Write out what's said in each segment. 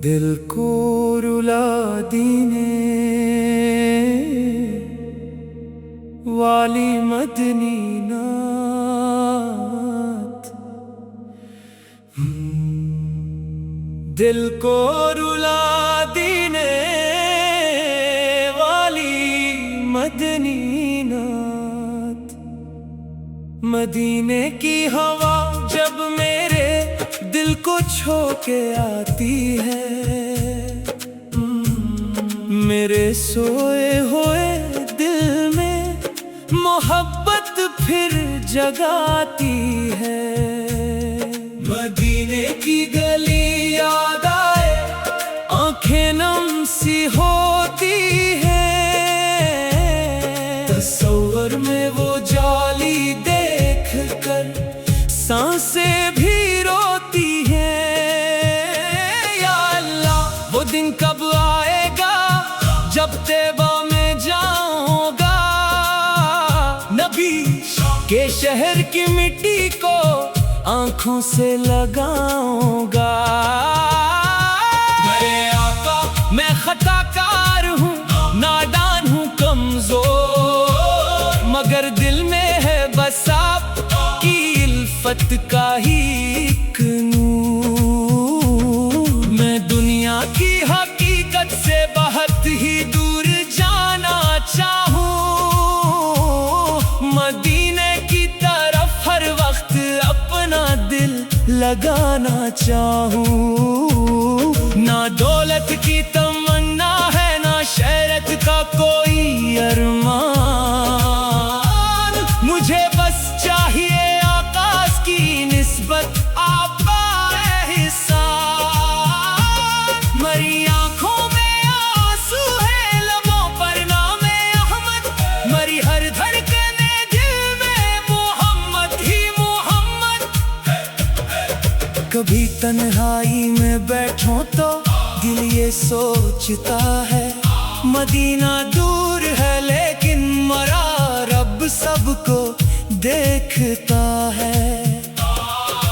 دل کو رلا دینے والی مدنی نعت، دل کو رلا دینے والی مدنی نعت، مدینے کی ہوا جب میرے دل کو چھو کے آتی ہے، میرے سوئے ہوئے دل میں محبت پھر جگاتی ہے۔ مدینے کی گلی یاد آئے آنکھیں نم سی ہوتی ہے، تصور میں وہ جالی دیکھ کر سانسیں بھی روتی ہیں۔ یا اللہ وہ دن کب آئے گا جب طیبہ میں جاؤں گا، نبی کے شہر کی مٹی کو آنکھوں سے لگاؤں گا۔ میرے آقا میں خطا کار ہوں، نادان ہوں، کمزور، مگر دل میں ہے بس آپ کی الفت کا ہی ایک نور۔ میں دنیا کی حقیقت سے بہت ہی دور جانا چاہوں، مدینے کی طرف ہر وقت اپنا دل لگانا چاہوں۔ نہ دولت کی تمنا ہے، نہ شہرت کا کوئی ارمان، مجھے بس چاہیے آقاز کی نسبت آپ کا احسان۔ میری آنکھوں میں آنسو ہے، لبوں پر نام احمد، میری ہر دھڑکنے دل میں محمد ہی محمد۔ کبھی تنہائی میں بیٹھوں تو دل یہ سوچتا ہے، مدینہ دور ہے لیکن مرا رب سب کو دیکھتا ہے۔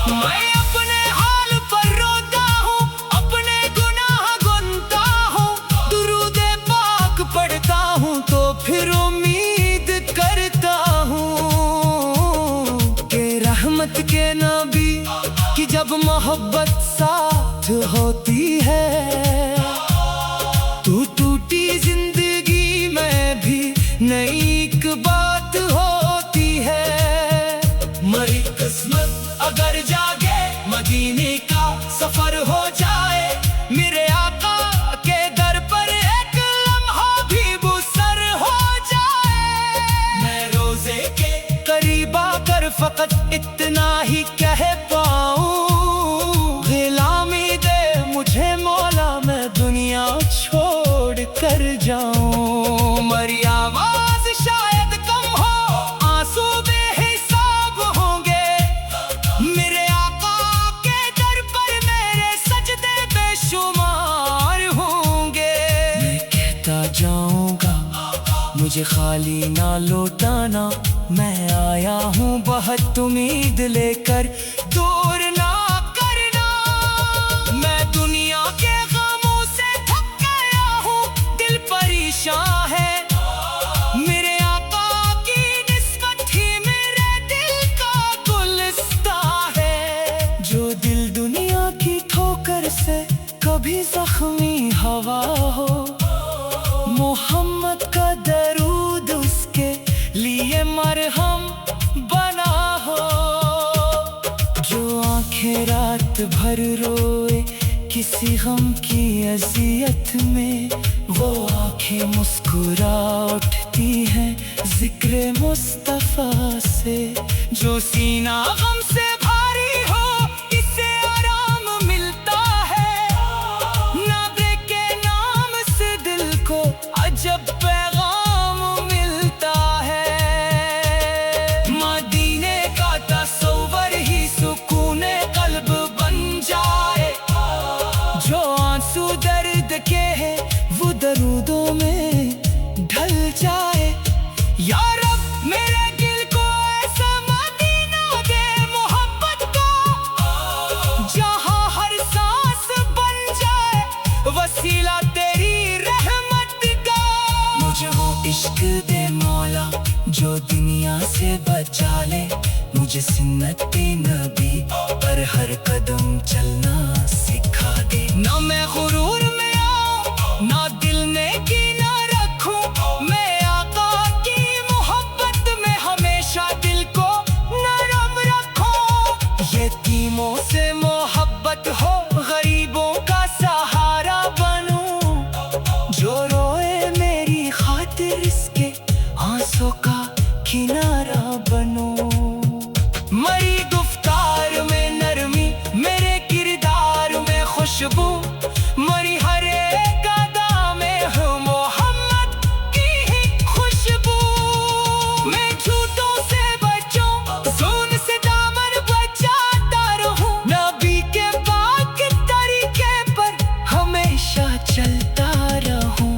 میں اپنے حال پر روتا ہوں، اپنے گناہ گنتا ہوں، درود پاک پڑھتا ہوں تو پھر امید کرتا ہوں کہ رحمت کے نبی کی جب محبت ساتھ ہوتی ہے تو ٹوٹی زندگی میں بھی نئی ایک بات ہوتی ہے۔ میری قسمت اگر جاگے مدینے کا سفر ہو جائے، میرے آقا کے در پر ایک لمحہ بھی بسر ہو جائے، میں روزے کے قریب آ کر فقط اتنا ہی کہہ پاؤں، غلامی دے مجھے مولا میں دنیا چھوڑ کر جاؤں۔ میری آواز شاید کم ہو، آنسو بے حساب ہوں گے، میرے آقا کے در پر میرے سجدے بے شمار ہوں گے۔ میں کہتا جاؤں گا مجھے خالی نہ لوٹانا، میں آیا ہوں بہت امید لے کر، دور نہ کرنا۔ میں دنیا کے غموں سے تھک گیا ہوں، دل پریشان ہے، میرے آقا کی نسبت ہی میرے دل کا گلستان ہے۔ جو دل دنیا کی ٹھوکر سے کبھی زخمی ہوا ہو، محمد کا درود اس کے لیے مرہم بنا ہو۔ جو آنکھیں رات بھر روئے کسی غم کی اذیت میں، وہ آنکھیں مسکرا اٹھتی ہیں ذکر مصطفیٰ سے۔ جو سینہ غم سے بھاری ہو اسے آرام ملتا ہے، نبی کے نام سے دل کو عجب پیغام ملتا ہے۔ مدینے کا تصور ہی سکون قلب بن جائے، جو آنسو درد کے ہیں وہ درودوں میں ڈھل جائے۔ یا رب میرے دل کو ایسا مدینہ دے محمد دنیا سے بچا لے مجھے سنت نبی پر ہر قدم چلنا سکھا دے۔ نہ میں غرور میں آؤں نہ دل میں کینہ رکھوں، میں آقا کی محبت میں ہمیشہ دل کو نرم رکھوں۔ یتیموں سے محبت ہو، غریبوں کا سہارا بنوں، جو روئے میری خاطر اس کے آنسوں کا کنارہ بنوں۔ مری گفتار میں نرمی، میرے کردار میں خوشبو، مری ہر ایک ادا میں ہوں محمد کی ہی خوشبو۔ میں جھوٹوں سے بچوں، ظلم سے دامن بچاتا رہوں، نبی کے پاک طریقے پر ہمیشہ چلتا رہوں۔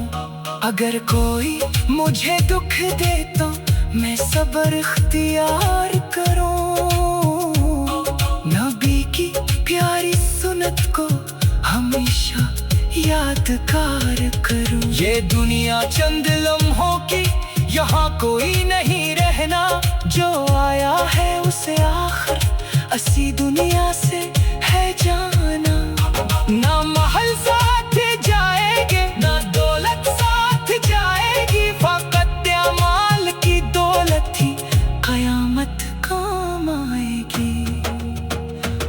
اگر کوئی مجھے دکھ دے تو میں صبر اختیار کروں، نبی کی پیاری سنت کو ہمیشہ یادگار کروں۔ یہ دنیا چند لمحوں کی، یہاں کوئی نہیں رہنا، جو آیا ہے اسے آخر اسی دنیا سے ہے جانا۔ نہ محل ساتھ جائے گے نہ دولت ساتھ جائے گی، فقط اعمال کی دولت ہی قیامت کام آئے گی۔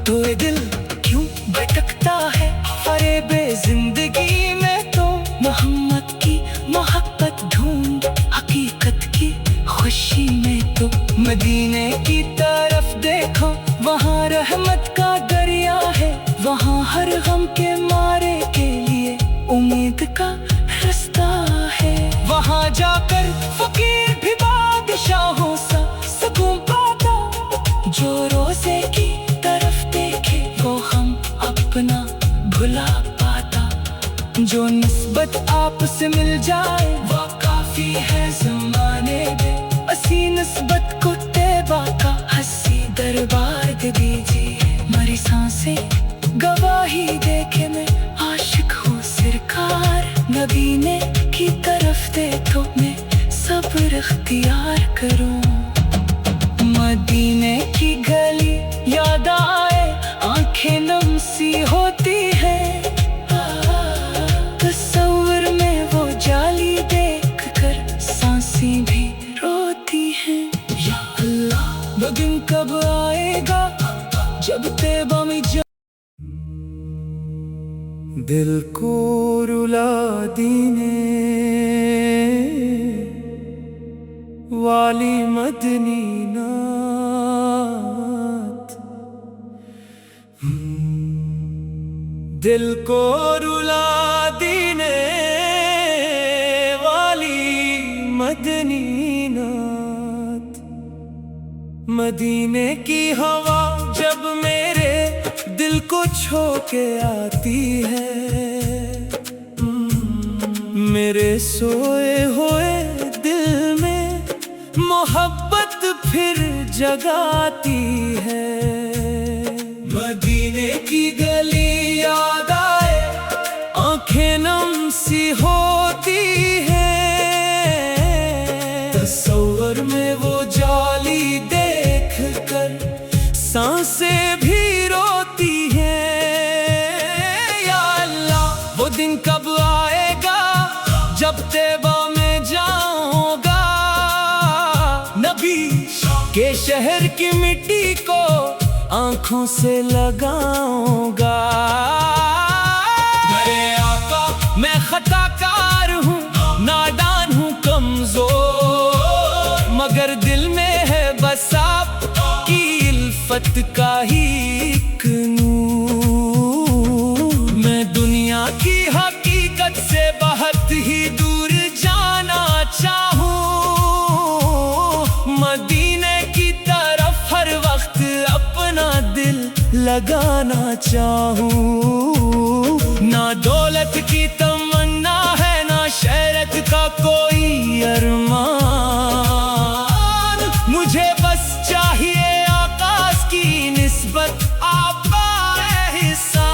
تو یہ دل کیوں بھٹکتا ہے فریب زندگی میں، تو محمد کی محبت ڈھونڈ حقیقت کی خوشی میں۔ تو مدینے کی طرف دیکھو، وہاں رحمت کا دریا ہے، وہاں ہر غم کے مارے کے لیے امید کا رستہ ہے۔ وہاں جا کر فقیر بھی بادشاہوں سا سکون پاتا، جو روزے کی طرف دیکھے وہ ہم اپنا بھلا پاتا۔ جو نسبت آپ سے مل جائے وہ کافی ہے زمانے میں، اسی نسبت کو طیبہ کا ہنسی دربار دے دیجیے۔ مری سانسیں گواہی دے کے میں عاشق ہوں سرکار، نبی نے کی طرف دے تو میں صبر اختیار کروں۔ مدینے کی گلی یاد آئے آنکھیں نم سی ہوتی ہے، تصور میں وہ جالی دیکھ کر سانسیں بھی روتی ہیں۔ یا اللہ وہ دن کب آئے گا جب طیبہ میں دل کو رلا دینے والی مدنی نعت، دل کو رلا دینے والی مدنی نعت، مدینے کی ہوا جب میرے دل کو چھو کے آتی ہے، میرے سوئے ہوئے دل میں محبت پھر جگاتی ہے۔ مدینے کی گلی یاد آئے آنکھیں نم سی ہوتی ہے، تصور میں وہ جالی دیکھ کر سانسیں بھی روتی ہیں۔ یا اللہ وہ دن کب آئے گا جب طیبہ میں جاؤں گا، نبی کے شہر کی مٹی کو آنکھوں سے لگاؤں گا۔ میرے آقا میں خطا کار ہوں، نادان ہوں، کمزور، مگر دل میں ہے بس آپ کی الفت کا ہی ایک نور۔ میں دنیا کی حقیقت سے بہت ہی دور جانا چاہوں، مدینے کی طرف ہر وقت اپنا دل لگانا چاہوں۔ نہ دولت کی تمنا ہے نہ شہرت کا کوئی ارمان، مجھے بس چاہیے آقاز کی نسبت آپ کا احسان۔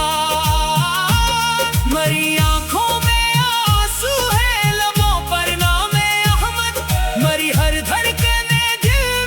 مری آنکھوں میں آنسو ہے، لبوں پر نام احمد، مری ہر دھڑکن دل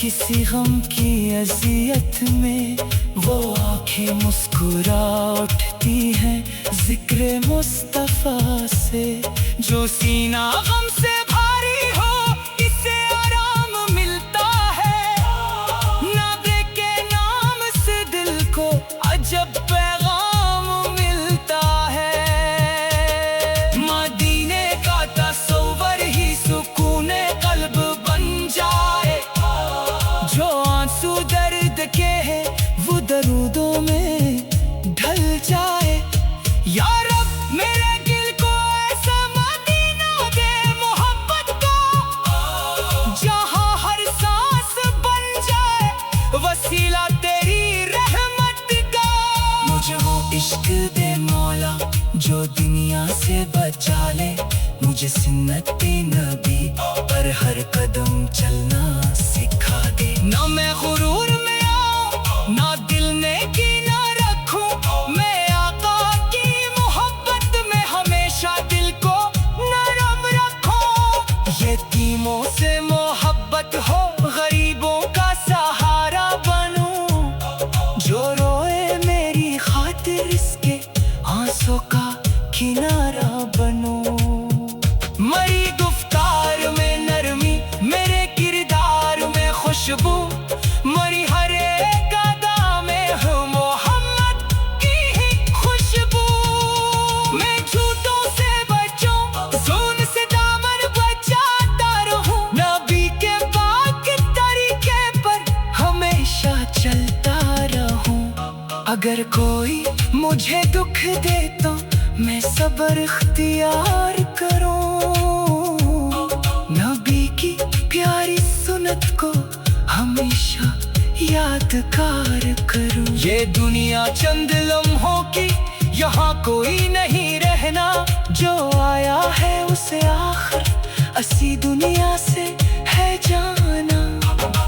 کسی غم کی اذیت میں وہ آنکھیں مسکرا اٹھتی ہیں ذکر مصطفیٰ سے. جو سینہ غم سے بھاری ہو اسے آرام ملتا ہے. نبی کے نام سے دل کو عجب پیغام ملتا ہے. مدینے کا تصور ہی سکون قلب بن جائے. جو آنسو درد کے ہیں وہ درودوں میں ڈھل جائے. یا رب میرے دل کو ایسا مدینہ دے محبت کا جہاں ہر سانس بن جائے وسیلہ تیری رحمت کا. مجھے وہ عشق دے مولا جو دنیا سے بچا لے. مجھے سنت نبی پر ہر قدم چلنا سکھا دے. نہ میں غرور میں آؤں نہ دل نیکی نہ رکھوں. میں آقا کی محبت میں ہمیشہ دل کو نرم رکھوں. یتیموں سے محبت ہو غریبوں کا سہارا بنوں. جو روئے میری خاطر اس کے آنسوں کا کنارہ بنوں. مری گفتار میں نرمی میرے کردار میں خوشبو. مری ہر ایک ادا میں ہوں محمد کی ہی خوشبو. میں جھوٹوں سے بچوں ظلم سے دامن بچاتا رہوں. نبی کے پاک طریقے پر ہمیشہ چلتا رہوں. اگر کوئی مجھے دکھ دے تو میں صبر اختیار کروں. نبی کی پیاری سنت کو ہمیشہ یادگار کروں. یہ دنیا چند لمحوں کی یہاں کوئی نہیں رہنا. جو آیا ہے اسے آخر اسی دنیا سے ہے جانا.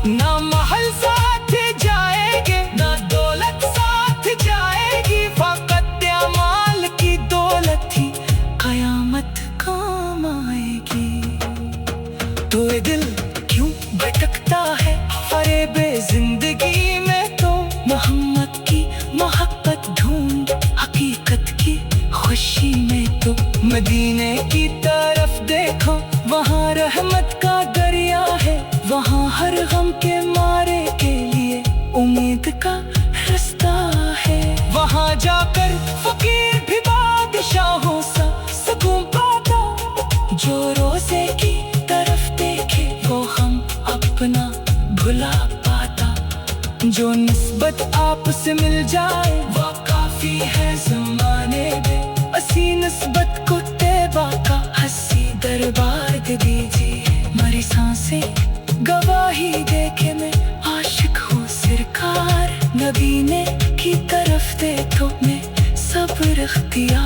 نہ محل ساتھ جائے گے نہ دولت ساتھ جائے گی. فقط اعمال کی دولت ہی قیامت کام آئے گی. تو اے دل کیوں بھٹکتا ہے فریب زندگی میں. تو محمد کی محبت ڈھونڈ حقیقت کی خوشی میں. تو مدینے کی طرف دیکھو وہاں رحمت کا دریا ہے. وہاں ہر غم کے مارے کے لیے امید کا رستہ ہے. وہاں جا کر فقیر بھی بادشاہوں سا سکون پاتا. جو روزے کی طرف دیکھے وہ ہم اپنا بھلا پاتا. جو نسبت آپ سے مل جائے وہ کافی ہے زمانے میں. اسی نسبت کو طیبہ کا ہنسی دربار دے دیجیے. مری سانسیں گواہی دے کے میں عاشق ہوں سرکار. نبی نے کی طرف دیکھو میں صبر اختیار